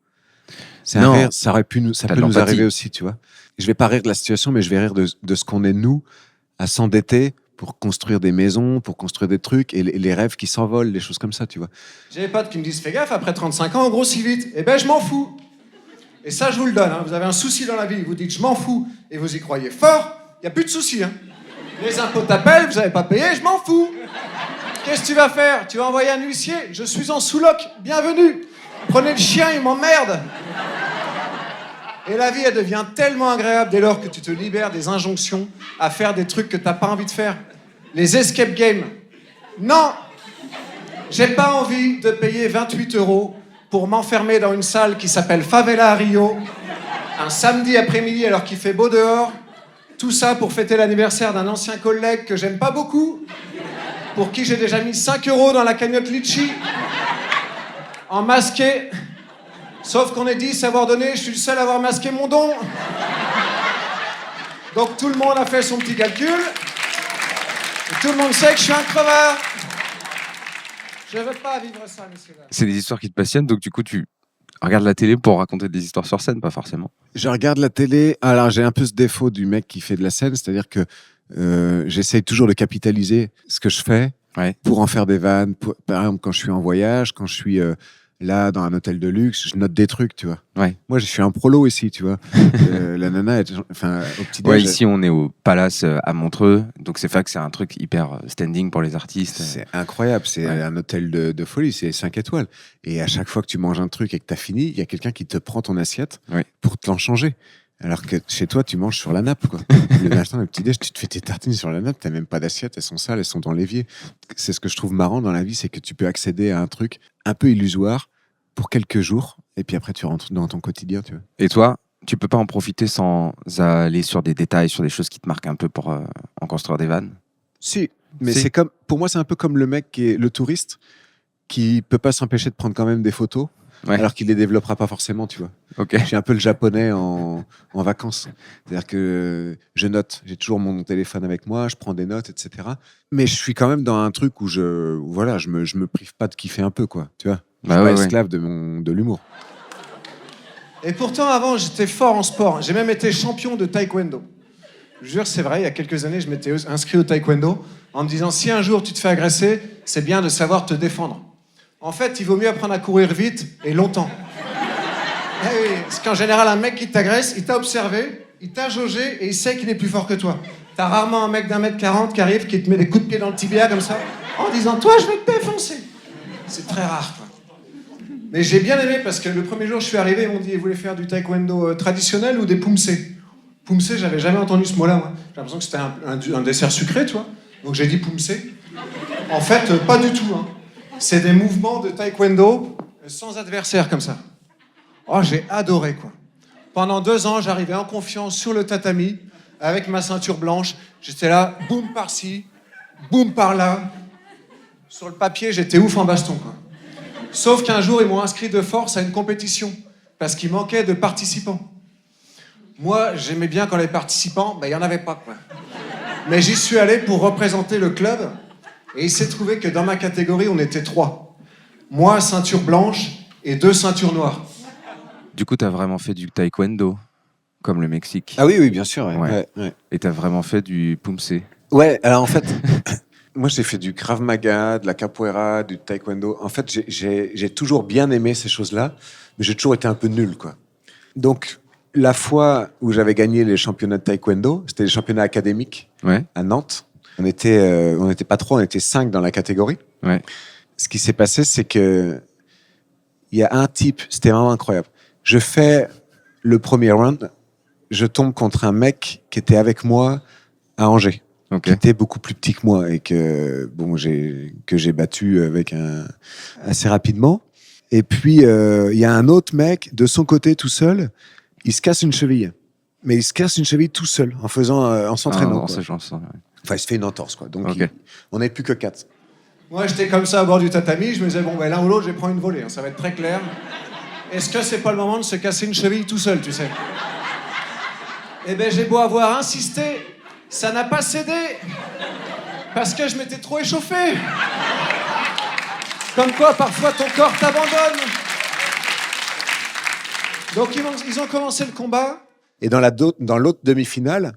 C'est un rire, ça peut nous arriver aussi, tu vois. Je vais pas rire de la situation, mais je vais rire de ce qu'on est, nous, à s'endetter pour construire des maisons, pour construire des trucs, et les rêves qui s'envolent, les choses comme ça, tu vois. J'ai des potes qui me disent fais gaffe, après 35 ans, on grossit vite. Eh ben, je m'en fous. Et ça, je vous le donne. Hein. Vous avez un souci dans la vie, vous dites je m'en fous, et vous y croyez fort, il n'y a plus de souci. Hein. Les impôts t'appellent, vous n'avez pas payé, je m'en fous. Qu'est-ce que tu vas faire? Tu vas envoyer un huissier? Je suis en sous-loc, bienvenue. Prenez le chien, il m'emmerde. Et la vie, elle devient tellement agréable dès lors que tu te libères des injonctions à faire des trucs que t'as pas envie de faire. Les escape games. Non, j'ai pas envie de payer 28 € pour m'enfermer dans une salle qui s'appelle Favela à Rio, un samedi après-midi alors qu'il fait beau dehors. Tout ça pour fêter l'anniversaire d'un ancien collègue que j'aime pas beaucoup, pour qui j'ai déjà mis 5 € dans la cagnotte Litchi, en masqué. Sauf qu'on est 10 à avoir donné, je suis le seul à avoir masqué mon don. Donc tout le monde a fait son petit calcul. Et tout le monde sait que je suis un crevard. Je veux pas vivre ça, messieurs. C'est des histoires qui te passionnent, donc du coup tu regardes la télé pour raconter des histoires sur scène, pas forcément. Je regarde la télé. Alors j'ai un peu ce défaut du mec qui fait de la scène, c'est-à-dire que j'essaye toujours de capitaliser ce que je fais pour en faire des vannes. Par exemple, quand je suis en voyage, quand je suis là, dans un hôtel de luxe, je note des trucs, tu vois. Ouais. Moi, je suis un prolo ici, tu vois. La nana, au petit Ouais, ici, on est au Palace à Montreux, donc c'est vrai que c'est un truc hyper standing pour les artistes. C'est incroyable, c'est un hôtel de folie, c'est 5 étoiles. Et à chaque fois que tu manges un truc et que t'as fini, il y a quelqu'un qui te prend ton assiette pour te l'en changer. Alors que chez toi, tu manges sur la nappe, quoi. Le matin, le petit déj, tu te fais tes tartines sur la nappe, t'as même pas d'assiette, elles sont sales, elles sont dans l'évier. C'est ce que je trouve marrant dans la vie, c'est que tu peux accéder à un truc un peu illusoire pour quelques jours, et puis après tu rentres dans ton quotidien, tu vois. Et toi, tu peux pas en profiter sans aller sur des détails, sur des choses qui te marquent un peu pour en construire des vannes? Si, mais c'est comme, pour moi, c'est un peu comme le mec qui est le touriste, qui peut pas s'empêcher de prendre quand même des photos, alors qu'il les développera pas forcément, tu vois. Okay. Je suis un peu le japonais en vacances. C'est-à-dire que je note, j'ai toujours mon téléphone avec moi, je prends des notes, etc. Mais je suis quand même dans un truc où je me prive pas de kiffer un peu, quoi, tu vois. Je suis pas esclave de l'humour. Et pourtant, avant, j'étais fort en sport. J'ai même été champion de taekwondo. Je jure, c'est vrai, il y a quelques années, je m'étais inscrit au taekwondo en me disant, si un jour tu te fais agresser, c'est bien de savoir te défendre. En fait, il vaut mieux apprendre à courir vite et longtemps. Ah oui, parce qu'en général, un mec qui t'agresse, il t'a observé, il t'a jaugé et il sait qu'il est plus fort que toi. T'as rarement un mec d'1m40 qui arrive, qui te met des coups de pied dans le tibia comme ça, en disant « Toi, je vais te défoncer !» C'est très rare, quoi. Mais j'ai bien aimé parce que le premier jour, je suis arrivé, ils m'ont dit « Vous voulez faire du taekwondo traditionnel ou des poumsé ?» Poumsé, j'avais jamais entendu ce mot-là, moi. J'ai l'impression que c'était un dessert sucré, tu vois. Donc j'ai dit poumsé. En fait, pas du tout, hein. C'est des mouvements de taekwondo sans adversaire, comme ça. Oh, j'ai adoré, quoi. Pendant 2 ans, j'arrivais en confiance sur le tatami, avec ma ceinture blanche. J'étais là, boum par-ci, boum par-là. Sur le papier, j'étais ouf en baston, quoi. Sauf qu'un jour, ils m'ont inscrit de force à une compétition, parce qu'il manquait de participants. Moi, j'aimais bien quand les participants, il y en avait pas, quoi. Mais j'y suis allé pour représenter le club, et il s'est trouvé que dans ma catégorie, on était 3. Moi, ceinture blanche, et 2 ceintures noires. Du coup, t'as vraiment fait du taekwondo, comme le Mexique. Ah oui, bien sûr. Ouais. Ouais. Et t'as vraiment fait du pumse. Ouais, alors en fait, moi j'ai fait du Krav Maga, de la capoeira, du taekwondo. En fait, j'ai toujours bien aimé ces choses-là, mais j'ai toujours été un peu nul, quoi. Donc, la fois où j'avais gagné les championnats de taekwondo, c'était les championnats académiques à Nantes. On était pas 3, on était 5 dans la catégorie. Ouais. Ce qui s'est passé, c'est que il y a un type, c'était vraiment incroyable. Je fais le premier round, je tombe contre un mec qui était avec moi à Angers, qui était beaucoup plus petit que moi et que j'ai battu assez rapidement. Et puis il y a un autre mec de son côté tout seul, il se casse une cheville. Mais il se casse une cheville tout seul en s'entraînant. Enfin, il se fait une entorse, quoi. Donc on n'est plus que 4. Moi, j'étais comme ça à bord du tatami, je me disais l'un ou l'autre, je vais prendre une volée, hein, ça va être très clair. Est-ce que c'est pas le moment de se casser une cheville tout seul, tu sais? Eh ben, j'ai beau avoir insisté, ça n'a pas cédé. Parce que je m'étais trop échauffé. Comme quoi, parfois, ton corps t'abandonne. Donc, ils ont commencé le combat. Et dans l'autre demi-finale,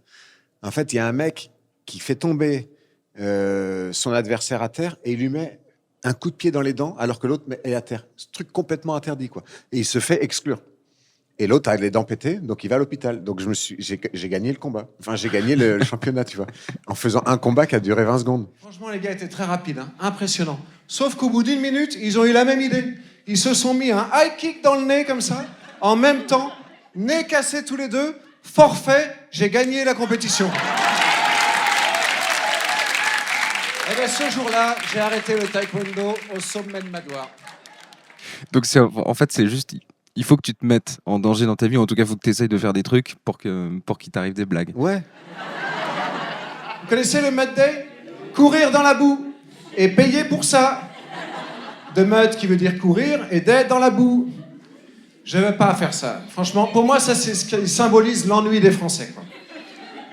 en fait, il y a un mec qui fait tomber son adversaire à terre et il lui met un coup de pied dans les dents alors que l'autre est à terre. Ce truc complètement interdit, quoi. Et il se fait exclure. Et l'autre a les dents pétées, donc il va à l'hôpital. Donc j'ai gagné le combat. Enfin, j'ai gagné le championnat, tu vois, en faisant un combat qui a duré 20 secondes. Franchement, les gars étaient très rapides, hein. Impressionnant. Sauf qu'au bout d'1 minute, ils ont eu la même idée. Ils se sont mis un high kick dans le nez, comme ça, en même temps, nez cassé tous les deux, forfait, j'ai gagné la compétition. Et bien ce jour-là, j'ai arrêté le taekwondo au sommet de ma gloire. Donc en fait, c'est juste... Il faut que tu te mettes en danger dans ta vie, ou en tout cas, il faut que tu essayes de faire des trucs pour qu'il t'arrive des blagues. Ouais. Vous connaissez le mud day? Courir dans la boue. Et payer pour ça. De mud qui veut dire courir, et day dans la boue. Je veux pas faire ça. Franchement, pour moi, ça, c'est ce qui symbolise l'ennui des Français, quoi.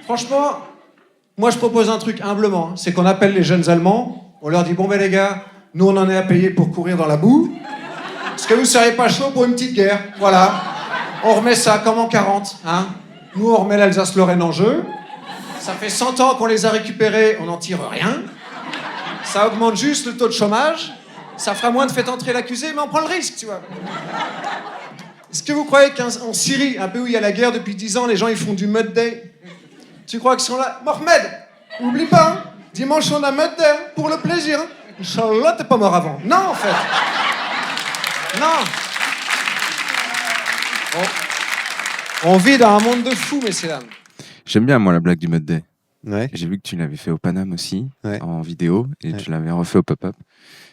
Franchement, moi, je propose un truc humblement. Hein. C'est qu'on appelle les jeunes Allemands, on leur dit, bon, ben les gars, nous, on en est à payer pour courir dans la boue. Est-ce que vous seriez pas chaud pour une petite guerre? Voilà. On remet ça comme en 40. Hein. Nous, on remet l'Alsace-Lorraine en jeu. Ça fait 100 ans qu'on les a récupérés, on n'en tire rien. Ça augmente juste le taux de chômage. Ça fera moins de fait entrer l'accusé, mais on prend le risque, tu vois. Est-ce que vous croyez qu'en Syrie, un pays où il y a la guerre depuis 10 ans, les gens ils font du mud day? Tu crois qu'ils sont là? Mohamed, oublie pas, hein. Dimanche on a mud day, hein, pour le plaisir. Hein. Inch'Allah, t'es pas mort avant. Non, en fait. Non. On vit dans un monde de fous, messieurs dames. J'aime bien, moi, la blague du mud day. Ouais. J'ai vu que tu l'avais fait au Paname aussi, en vidéo, et tu l'avais refait au pop-up.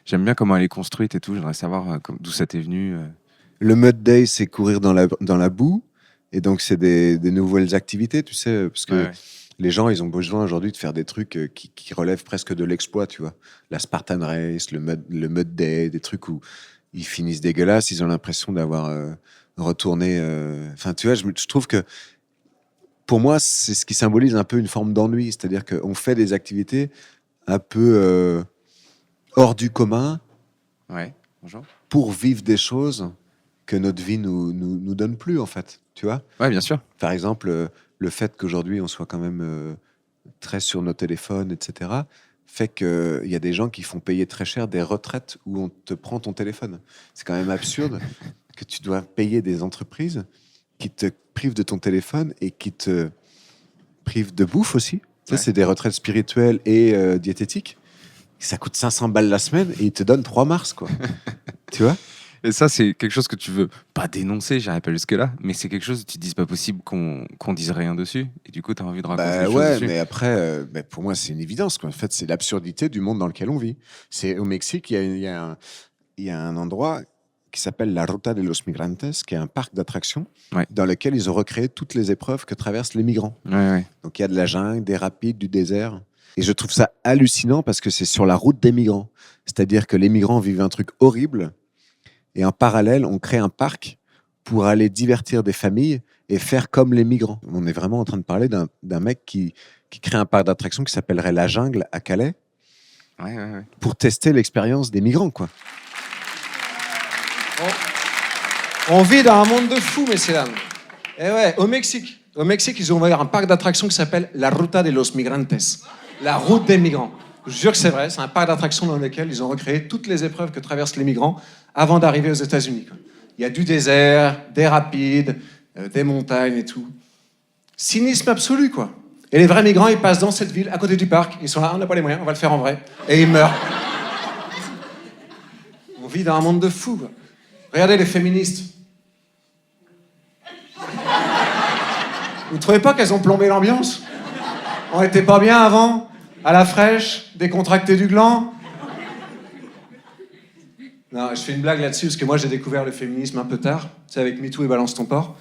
J'aime bien comment elle est construite et tout. J'aimerais savoir d'où ça t'est venu. Le mud day, c'est courir dans la boue. Et donc, c'est des nouvelles activités, tu sais, parce que les gens, ils ont besoin aujourd'hui de faire des trucs qui relèvent presque de l'exploit, tu vois. La Spartan Race, le mud day, des trucs où ils finissent dégueulasses, ils ont l'impression d'avoir retourné... Enfin, tu vois, je trouve que pour moi, c'est ce qui symbolise un peu une forme d'ennui. C'est-à-dire qu'on fait des activités un peu hors du commun pour vivre des choses que notre vie nous donne plus, en fait. Tu vois ? Ouais, bien sûr. Par exemple, le fait qu'aujourd'hui, on soit quand même très sur nos téléphones, etc., fait qu'il y a des gens qui font payer très cher des retraites où on te prend ton téléphone. C'est quand même absurde que tu dois payer des entreprises qui te privent de ton téléphone et qui te privent de bouffe aussi. Ça, c'est des retraites spirituelles et diététiques. Ça coûte 500 balles la semaine et ils te donnent 3 mars, quoi. Tu vois? Et ça, c'est quelque chose que tu veux pas dénoncer, j'irai pas jusque-là, mais c'est quelque chose où tu te dis, c'est pas possible qu'on dise rien dessus. Et du coup, tu as envie de raconter des choses dessus. Mais après, pour moi, c'est une évidence, quoi. En fait, c'est l'absurdité du monde dans lequel on vit. C'est au Mexique, il y a un endroit qui s'appelle la Ruta de los Migrantes, qui est un parc d'attractions dans lequel ils ont recréé toutes les épreuves que traversent les migrants. Donc, il y a de la jungle, des rapides, du désert. Et je trouve ça hallucinant parce que c'est sur la route des migrants. C'est-à-dire que les migrants vivent un truc horrible. Et en parallèle, on crée un parc pour aller divertir des familles et faire comme les migrants. On est vraiment en train de parler d'un mec qui crée un parc d'attractions qui s'appellerait La Jungle à Calais pour tester l'expérience des migrants, quoi. On vit dans un monde de fous, messieurs dames. Et ouais, au Mexique, ils ont ouvert un parc d'attractions qui s'appelle La Ruta de los Migrantes, la route des migrants. Je vous jure que c'est vrai, c'est un parc d'attractions dans lequel ils ont recréé toutes les épreuves que traversent les migrants avant d'arriver aux États-Unis. Il y a du désert, des rapides, des montagnes et tout. Cynisme absolu, quoi. Et les vrais migrants, ils passent dans cette ville, à côté du parc. Ils sont là, on n'a pas les moyens, on va le faire en vrai. Et ils meurent. On vit dans un monde de fous, quoi. Regardez les féministes. Vous trouvez pas qu'elles ont plombé l'ambiance? On était pas bien avant? À la fraîche, décontracté du gland. Non, je fais une blague là-dessus, parce que moi, j'ai découvert le féminisme un peu tard, c'est avec MeToo et Balance ton porc.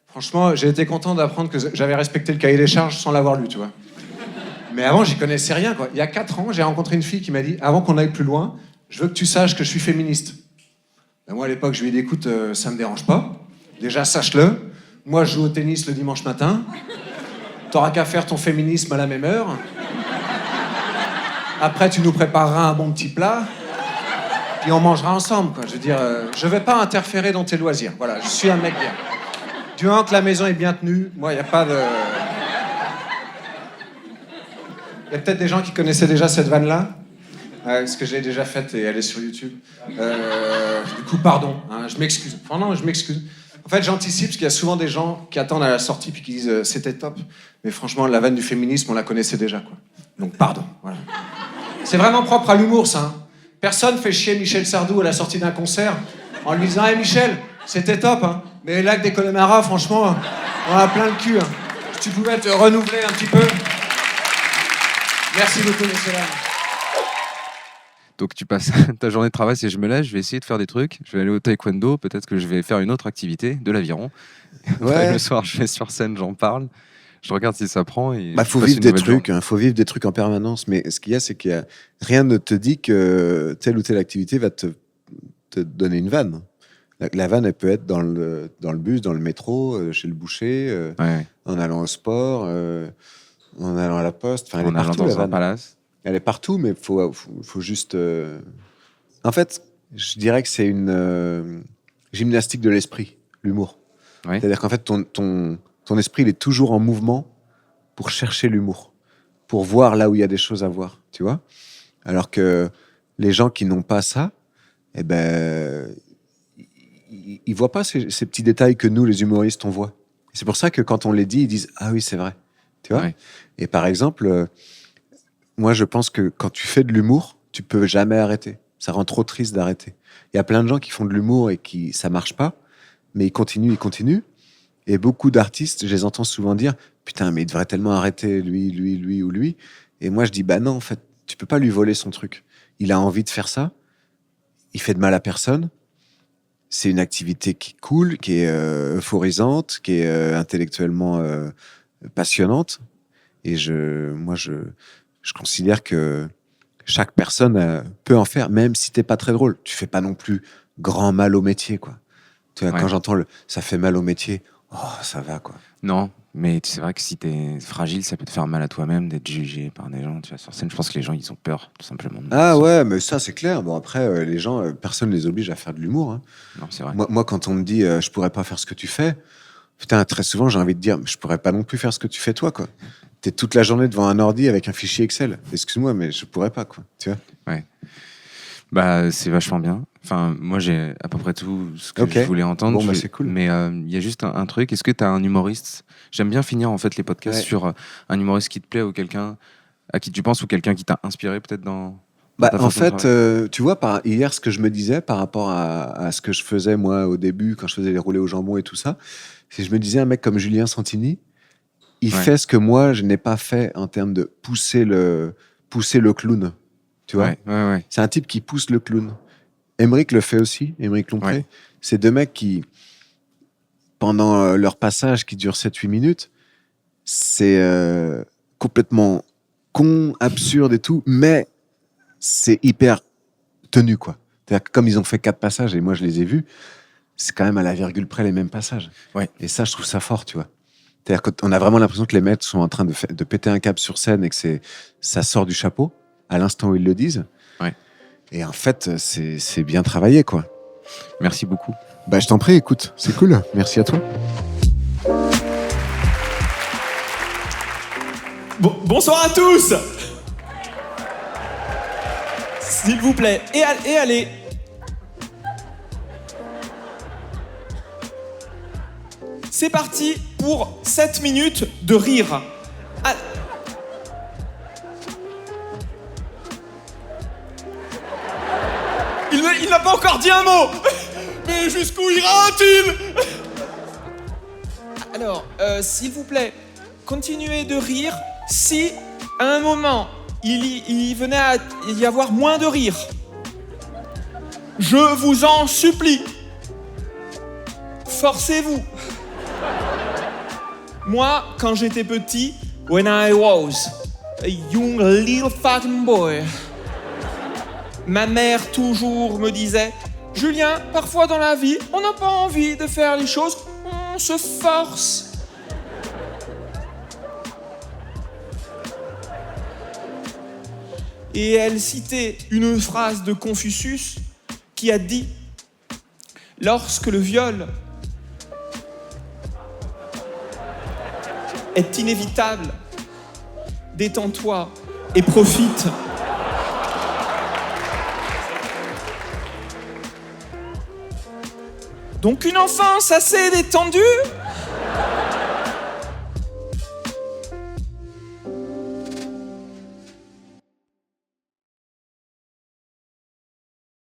Franchement, j'ai été content d'apprendre que j'avais respecté le cahier des charges sans l'avoir lu, tu vois. Mais avant, j'y connaissais rien, quoi. Il y a 4 ans, j'ai rencontré une fille qui m'a dit « Avant qu'on aille plus loin, je veux que tu saches que je suis féministe. » Ben moi, à l'époque, je lui ai dit « Écoute, ça me dérange pas. Déjà, sache-le. Moi, je joue au tennis le dimanche matin. T'auras qu'à faire ton féminisme à la même heure. Après, tu nous prépareras un bon petit plat. Puis on mangera ensemble, quoi. Je veux dire, je vais pas interférer dans tes loisirs. Voilà, je suis un mec bien. Du moment que la maison est bien tenue, moi, il n'y a pas de... Il y a peut-être des gens qui connaissaient déjà cette vanne-là. Parce que je l'ai déjà faite et elle est sur YouTube. Du coup, pardon, hein, je m'excuse. Enfin, non, je m'excuse. En fait, j'anticipe parce qu'il y a souvent des gens qui attendent à la sortie puis qui disent c'était top. Mais franchement, la vanne du féminisme, on la connaissait déjà, quoi. Donc, pardon. Voilà. C'est vraiment propre à l'humour, ça. Hein. Personne fait chier Michel Sardou à la sortie d'un concert en lui disant « Hey Michel, c'était top, hein. Mais les lacs des Connemara, franchement, on a plein le cul. Hein. Si tu pouvais te renouveler un petit peu. » Merci beaucoup, messieurs dames. Donc tu passes ta journée de travail, si je me lève, je vais essayer de faire des trucs, je vais aller au taekwondo, peut-être que je vais faire une autre activité, de l'aviron. Après, le soir, je vais sur scène, j'en parle, je regarde si ça prend. Et faut vivre des trucs, faut vivre des trucs en permanence. Mais ce qu'il y a, c'est que rien ne te dit que telle ou telle activité va te donner une vanne. La vanne, elle peut être dans le bus, dans le métro, chez le boucher, en allant au sport, en allant à la poste. Enfin, en allant dans un palace. Elle est partout, mais faut juste... En fait, je dirais que c'est une gymnastique de l'esprit, l'humour. Ouais. C'est-à-dire qu'en fait, ton esprit, il est toujours en mouvement pour chercher l'humour, pour voir là où il y a des choses à voir, tu vois. Alors que les gens qui n'ont pas ça, eh ben, ils voient pas ces petits détails que nous, les humoristes, on voit. C'est pour ça que quand on les dit, ils disent « Ah oui, c'est vrai ». Tu vois. Ouais. Et par exemple... moi, je pense que quand tu fais de l'humour, tu peux jamais arrêter. Ça rend trop triste d'arrêter. Il y a plein de gens qui font de l'humour et qui ça marche pas, mais ils continuent. Et beaucoup d'artistes, je les entends souvent dire « Putain, mais il devrait tellement arrêter, lui ou lui. » Et moi, je dis « Bah non, en fait, tu peux pas lui voler son truc. Il a envie de faire ça. Il fait de mal à personne. C'est une activité qui est cool, qui est euphorisante, qui est intellectuellement passionnante. Et moi, je considère que chaque personne peut en faire, même si t'es pas très drôle. Tu fais pas non plus grand mal au métier, quoi. Tu vois, quand j'entends ça fait mal au métier, ça va, quoi. Non, mais c'est vrai que si t'es fragile, ça peut te faire mal à toi-même d'être jugé par des gens. Tu vois, sur scène, je pense que les gens, ils ont peur, tout simplement. Ah ouais, mais ça, c'est clair. Bon, après, les gens, personne les oblige à faire de l'humour. Hein. Non, c'est vrai. Moi, quand on me dit, je pourrais pas faire ce que tu fais, putain, très souvent, j'ai envie de dire, je pourrais pas non plus faire ce que tu fais, toi, quoi. T'es toute la journée devant un ordi avec un fichier Excel. Excuse-moi, mais je pourrais pas, quoi. Tu vois ? Ouais. Bah, c'est vachement bien. Enfin, moi, j'ai à peu près tout ce que Ok. je voulais entendre. Bon, bah, c'est cool. Mais il y a juste un truc. Est-ce que tu as un humoriste? J'aime bien finir en fait les podcasts Ouais. sur un humoriste qui te plaît ou quelqu'un à qui tu penses ou quelqu'un qui t'a inspiré peut-être dans Bah, ta en façon de fait, travailler. tu vois, hier, ce que je me disais par rapport à ce que je faisais, moi, au début, quand je faisais les roulés au jambon et tout ça, c'est que je me disais, un mec comme Julien Santini, il Ouais. fait ce que moi, je n'ai pas fait en termes de pousser le clown. Tu vois, Ouais. c'est un type qui pousse le clown. Émeric le fait aussi, Émeric Lompré. Ouais. C'est deux mecs qui, pendant leur passage qui dure 7-8 minutes, c'est complètement con, absurde et tout, mais c'est hyper tenu, quoi. C'est-à-dire que comme ils ont fait 4 passages, et moi je les ai vus, c'est quand même à la virgule près les mêmes passages. Ouais. Et ça, je trouve ça fort, tu vois. C'est-à-dire qu'on a vraiment l'impression que les maîtres sont en train de péter un câble sur scène et que ça sort du chapeau à l'instant où ils le disent. Ouais. Et en fait, c'est bien travaillé, quoi. Merci beaucoup. Bah, je t'en prie, écoute, c'est cool. Merci à toi. Bonsoir à tous. S'il vous plaît, et allez. C'est parti pour 7 minutes de rire. Ah. Il n'a pas encore dit un mot. Mais jusqu'où ira-t-il? Alors, s'il vous plaît, continuez de rire si, à un moment, il venait à y avoir moins de rire. Je vous en supplie. Forcez-vous. Moi, quand j'étais petit, when I was a young little fucking boy, ma mère toujours me disait, Julien, parfois dans la vie, on n'a pas envie de faire les choses, on se force. Et elle citait une phrase de Confucius qui a dit « Lorsque le viol est inévitable, détends-toi et profite. » Donc une enfance assez détendue